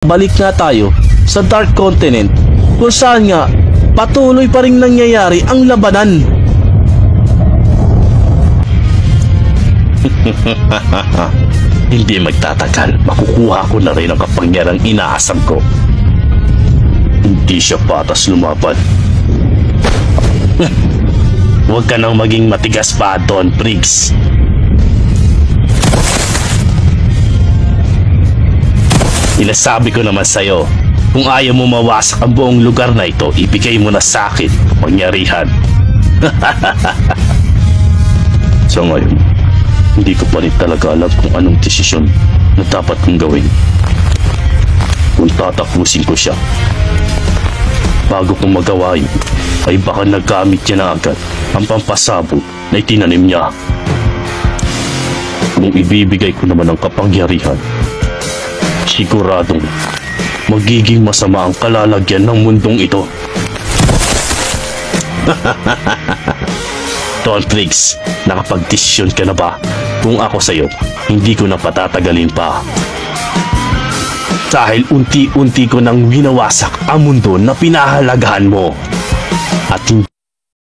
balik nga tayo sa Dark Continent kung saan nga patuloy pa rin nangyayari ang labanan. Hindi magtatagal, makukuha ko na rin ang kapangyarang inaasam ko. Hindi siya patas lumaban. Huwag ka nang maging matigas pa doon, Briggs. Sinasabi ko naman sa'yo, kung ayaw mo mawasak ang buong lugar na ito, ibigay mo na sa akin pangyarihan. So ngayon, hindi ko pa rin talaga alam kung anong desisyon na dapat kong gawin. Kung tatapusin ko siya, bago kong magawa yun, ay baka nagkamit niya na agad ang pampasabog na itinanim niya. Kung ibibigay ko naman ang kapangyarihan, siguradong magiging masama ang kalalagyan ng mundong ito. Don Briggs, nakapag-desisyon ka na ba? Kung ako sa'yo, hindi ko na patatagalin pa. Dahil unti-unti ko nang winawasak ang mundo na pinahalagahan mo. At hindi